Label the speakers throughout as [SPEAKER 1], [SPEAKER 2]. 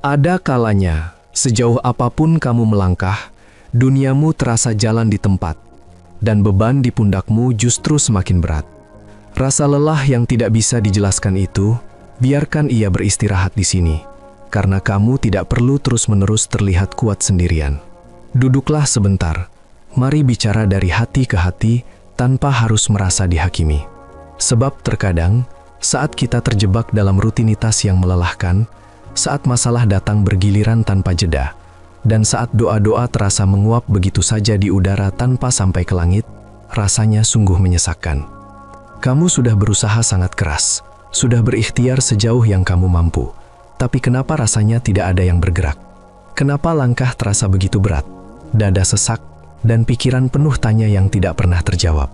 [SPEAKER 1] Ada kalanya, sejauh apapun kamu melangkah, duniamu terasa jalan di tempat, dan beban di pundakmu justru semakin berat. Rasa lelah yang tidak bisa dijelaskan itu, biarkan ia beristirahat di sini, karena kamu tidak perlu terus-menerus terlihat kuat sendirian. Duduklah sebentar, mari bicara dari hati ke hati tanpa harus merasa dihakimi. Sebab terkadang, saat kita terjebak dalam rutinitas yang melelahkan, saat masalah datang bergiliran tanpa jeda, dan saat doa-doa terasa menguap begitu saja di udara tanpa sampai ke langit, rasanya sungguh menyesakkan. Kamu sudah berusaha sangat keras, sudah berikhtiar sejauh yang kamu mampu, tapi kenapa rasanya tidak ada yang bergerak? Kenapa langkah terasa begitu berat, dada sesak, dan pikiran penuh tanya yang tidak pernah terjawab?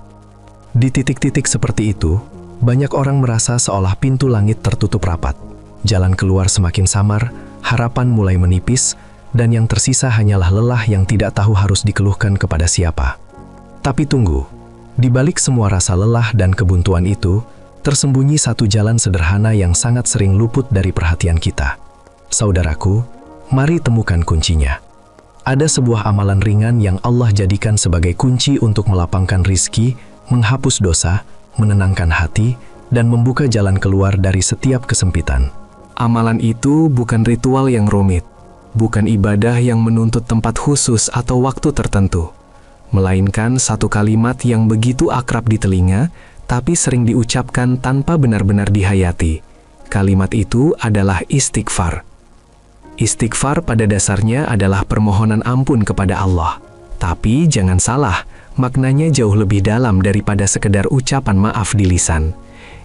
[SPEAKER 1] Di titik-titik seperti itu, banyak orang merasa seolah pintu langit tertutup rapat. Jalan keluar semakin samar, harapan mulai menipis, dan yang tersisa hanyalah lelah yang tidak tahu harus dikeluhkan kepada siapa. Tapi tunggu, di balik semua rasa lelah dan kebuntuan itu, tersembunyi satu jalan sederhana yang sangat sering luput dari perhatian kita. Saudaraku, mari temukan kuncinya. Ada sebuah amalan ringan yang Allah jadikan sebagai kunci untuk melapangkan rizki, menghapus dosa, menenangkan hati, dan membuka jalan keluar dari setiap kesempitan. Amalan itu bukan ritual yang rumit, bukan ibadah yang menuntut tempat khusus atau waktu tertentu, melainkan satu kalimat yang begitu akrab di telinga, tapi sering diucapkan tanpa benar-benar dihayati. Kalimat itu adalah istighfar. Istighfar pada dasarnya adalah permohonan ampun kepada Allah. Tapi jangan salah, maknanya jauh lebih dalam daripada sekedar ucapan maaf di lisan.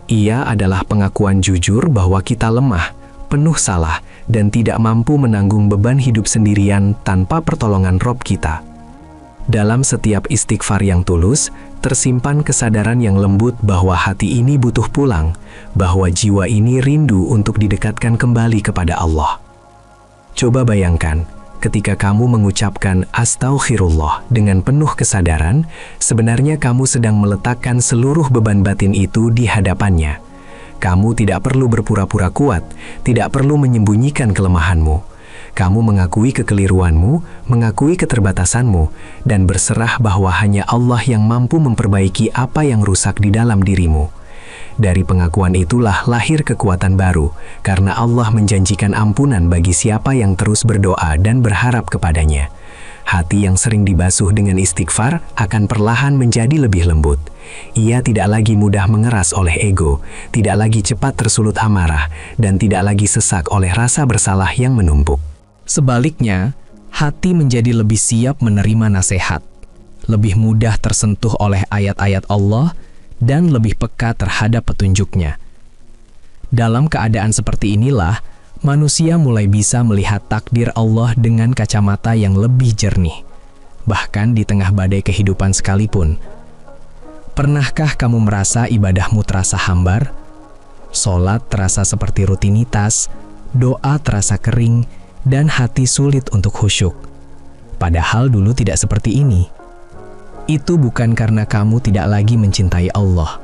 [SPEAKER 1] Ia adalah pengakuan jujur bahwa kita lemah, penuh salah, dan tidak mampu menanggung beban hidup sendirian tanpa pertolongan Rob kita. Dalam setiap istighfar yang tulus, tersimpan kesadaran yang lembut bahwa hati ini butuh pulang, bahwa jiwa ini rindu untuk didekatkan kembali kepada Allah. Coba bayangkan, ketika kamu mengucapkan Astaghfirullah dengan penuh kesadaran, sebenarnya kamu sedang meletakkan seluruh beban batin itu di hadapannya. Kamu tidak perlu berpura-pura kuat, tidak perlu menyembunyikan kelemahanmu. Kamu mengakui kekeliruanmu, mengakui keterbatasanmu, dan berserah bahwa hanya Allah yang mampu memperbaiki apa yang rusak di dalam dirimu. Dari pengakuan itulah lahir kekuatan baru, karena Allah menjanjikan ampunan bagi siapa yang terus berdoa dan berharap kepadanya. Hati yang sering dibasuh dengan istighfar akan perlahan menjadi lebih lembut. Ia tidak lagi mudah mengeras oleh ego, tidak lagi cepat tersulut amarah, dan tidak lagi sesak oleh rasa bersalah yang menumpuk. Sebaliknya, hati menjadi lebih siap menerima nasihat, lebih mudah tersentuh oleh ayat-ayat Allah, dan lebih peka terhadap petunjuknya. Dalam keadaan seperti inilah, manusia mulai bisa melihat takdir Allah dengan kacamata yang lebih jernih, bahkan di tengah badai kehidupan sekalipun. Pernahkah kamu merasa ibadahmu terasa hambar? Sholat terasa seperti rutinitas, doa terasa kering, dan hati sulit untuk khusyuk. Padahal dulu tidak seperti ini. Itu bukan karena kamu tidak lagi mencintai Allah,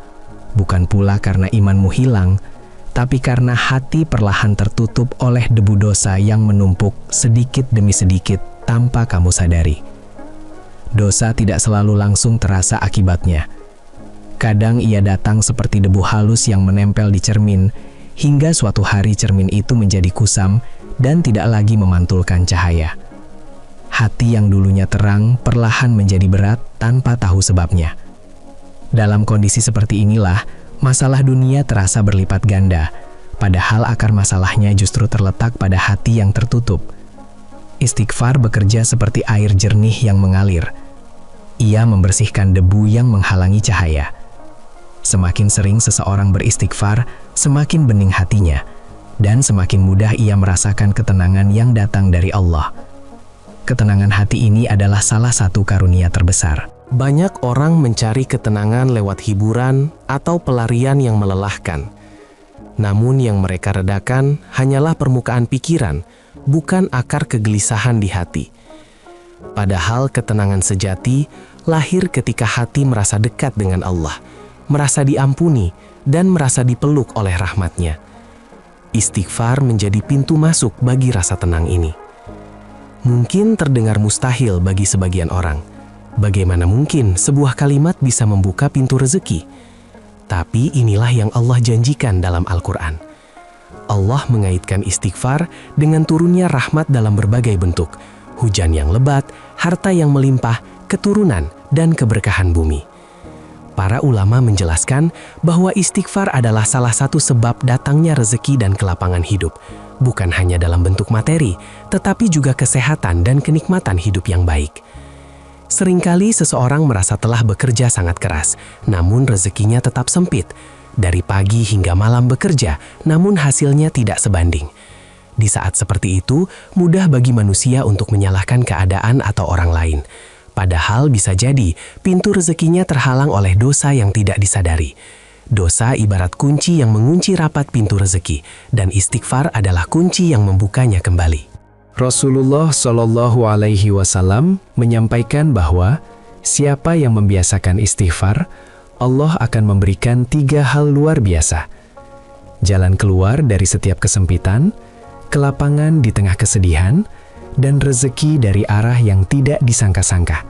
[SPEAKER 1] bukan pula karena imanmu hilang, tapi karena hati perlahan tertutup oleh debu dosa yang menumpuk sedikit demi sedikit tanpa kamu sadari. Dosa tidak selalu langsung terasa akibatnya. Kadang ia datang seperti debu halus yang menempel di cermin, hingga suatu hari cermin itu menjadi kusam dan tidak lagi memantulkan cahaya. Hati yang dulunya terang perlahan menjadi berat tanpa tahu sebabnya. Dalam kondisi seperti inilah, masalah dunia terasa berlipat ganda, padahal akar masalahnya justru terletak pada hati yang tertutup. Istighfar bekerja seperti air jernih yang mengalir. Ia membersihkan debu yang menghalangi cahaya. Semakin sering seseorang beristighfar, semakin bening hatinya, dan semakin mudah ia merasakan ketenangan yang datang dari Allah. Ketenangan hati ini adalah salah satu karunia terbesar.
[SPEAKER 2] Banyak orang mencari ketenangan lewat hiburan atau pelarian yang melelahkan. Namun yang mereka redakan hanyalah permukaan pikiran, bukan akar kegelisahan di hati. Padahal ketenangan sejati lahir ketika hati merasa dekat dengan Allah, merasa diampuni, dan merasa dipeluk oleh rahmat-Nya. Istighfar menjadi pintu masuk bagi rasa tenang ini. Mungkin terdengar mustahil bagi sebagian orang. Bagaimana mungkin sebuah kalimat bisa membuka pintu rezeki? Tapi inilah yang Allah janjikan dalam Al-Quran. Allah mengaitkan istighfar dengan turunnya rahmat dalam berbagai bentuk. Hujan yang lebat, harta yang melimpah, keturunan, dan keberkahan bumi. Para ulama menjelaskan bahwa istighfar adalah salah satu sebab datangnya rezeki dan kelapangan hidup. Bukan hanya dalam bentuk materi, tetapi juga kesehatan dan kenikmatan hidup yang baik. Seringkali seseorang merasa telah bekerja sangat keras, namun rezekinya tetap sempit. Dari pagi hingga malam bekerja, namun hasilnya tidak sebanding. Di saat seperti itu, mudah bagi manusia untuk menyalahkan keadaan atau orang lain. Padahal bisa jadi pintu rezekinya terhalang oleh dosa yang tidak disadari. Dosa ibarat kunci yang mengunci rapat pintu rezeki, dan istighfar adalah kunci yang membukanya kembali.
[SPEAKER 1] Rasulullah Shallallahu Alaihi Wasallam menyampaikan bahwa siapa yang membiasakan istighfar, Allah akan memberikan 3 hal luar biasa. Jalan keluar dari setiap kesempitan, kelapangan di tengah kesedihan, dan rezeki dari arah yang tidak disangka-sangka.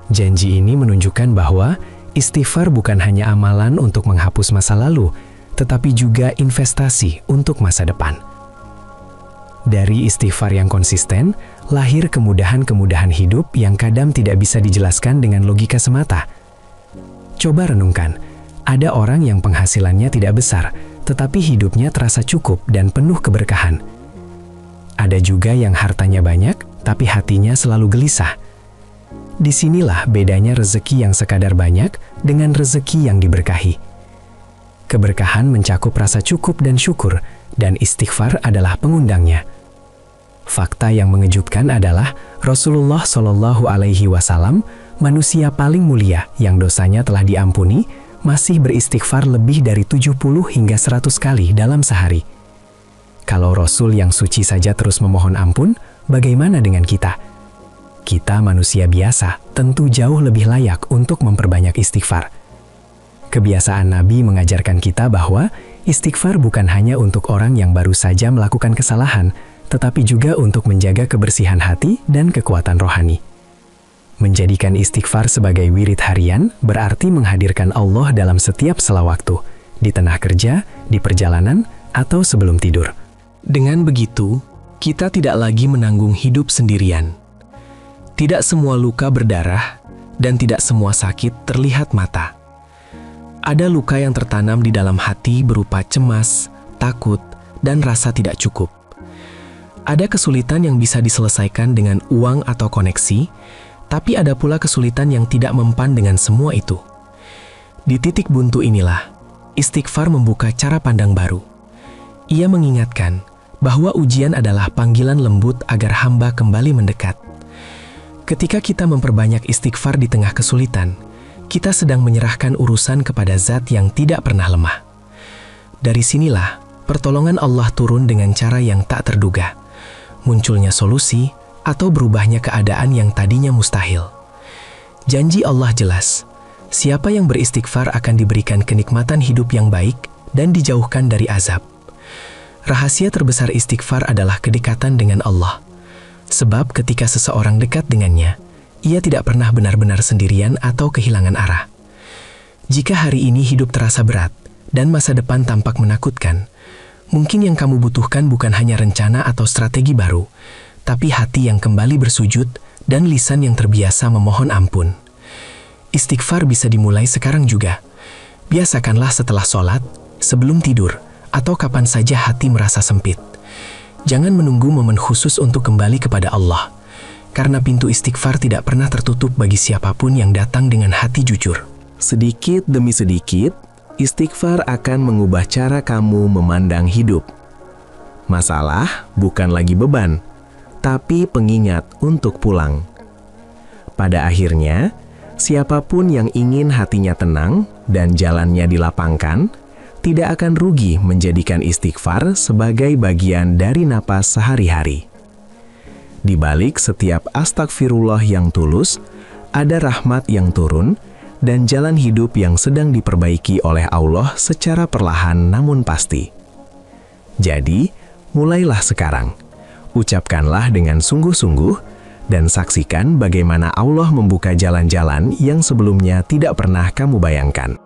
[SPEAKER 1] Janji ini menunjukkan bahwa istighfar bukan hanya amalan untuk menghapus masa lalu, tetapi juga investasi untuk masa depan. Dari istighfar yang konsisten, lahir kemudahan-kemudahan hidup yang kadang tidak bisa dijelaskan dengan logika semata. Coba renungkan, ada orang yang penghasilannya tidak besar, tetapi hidupnya terasa cukup dan penuh keberkahan. Ada juga yang hartanya banyak, tapi hatinya selalu gelisah. Disinilah bedanya rezeki yang sekadar banyak dengan rezeki yang diberkahi. Keberkahan mencakup rasa cukup dan syukur, dan istighfar adalah pengundangnya. Fakta yang mengejutkan adalah Rasulullah Shallallahu Alaihi Wasallam, manusia paling mulia yang dosanya telah diampuni, masih beristighfar lebih dari 70 hingga 100 kali dalam sehari. Kalau Rasul yang suci saja terus memohon ampun, bagaimana dengan kita? Kita manusia biasa, tentu jauh lebih layak untuk memperbanyak istighfar. Kebiasaan Nabi mengajarkan kita bahwa istighfar bukan hanya untuk orang yang baru saja melakukan kesalahan, tetapi juga untuk menjaga kebersihan hati dan kekuatan rohani. Menjadikan istighfar sebagai wirid harian berarti menghadirkan Allah dalam setiap sela waktu, di tengah kerja, di perjalanan, atau sebelum tidur. Dengan begitu, kita tidak lagi menanggung hidup sendirian. Tidak semua luka berdarah, dan tidak semua sakit terlihat mata. Ada luka yang tertanam di dalam hati berupa cemas, takut, dan rasa tidak cukup. Ada kesulitan yang bisa diselesaikan dengan uang atau koneksi, tapi ada pula kesulitan yang tidak mempan dengan semua itu. Di titik buntu inilah, istighfar membuka cara pandang baru. Ia mengingatkan bahwa ujian adalah panggilan lembut agar hamba kembali mendekat. Ketika kita memperbanyak istighfar di tengah kesulitan, kita sedang menyerahkan urusan kepada Zat yang tidak pernah lemah. Dari sinilah, pertolongan Allah turun dengan cara yang tak terduga. Munculnya solusi atau berubahnya keadaan yang tadinya mustahil. Janji Allah jelas, siapa yang beristighfar akan diberikan kenikmatan hidup yang baik dan dijauhkan dari azab. Rahasia terbesar istighfar adalah kedekatan dengan Allah. Sebab ketika seseorang dekat dengannya, ia tidak pernah benar-benar sendirian atau kehilangan arah. Jika hari ini hidup terasa berat dan masa depan tampak menakutkan, mungkin yang kamu butuhkan bukan hanya rencana atau strategi baru, tapi hati yang kembali bersujud dan lisan yang terbiasa memohon ampun. Istighfar bisa dimulai sekarang juga. Biasakanlah setelah sholat, sebelum tidur, atau kapan saja hati merasa sempit. Jangan menunggu momen khusus untuk kembali kepada Allah, karena pintu istighfar tidak pernah tertutup bagi siapapun yang datang dengan hati jujur.
[SPEAKER 2] Sedikit demi sedikit, istighfar akan mengubah cara kamu memandang hidup. Masalah bukan lagi beban, tapi pengingat untuk pulang. Pada akhirnya, siapapun yang ingin hatinya tenang dan jalannya dilapangkan, tidak akan rugi menjadikan istighfar sebagai bagian dari napas sehari-hari. Di balik setiap astagfirullah yang tulus, ada rahmat yang turun dan jalan hidup yang sedang diperbaiki oleh Allah secara perlahan namun pasti.
[SPEAKER 3] Jadi, mulailah sekarang. Ucapkanlah dengan sungguh-sungguh dan saksikan bagaimana Allah membuka jalan-jalan yang sebelumnya tidak pernah kamu bayangkan.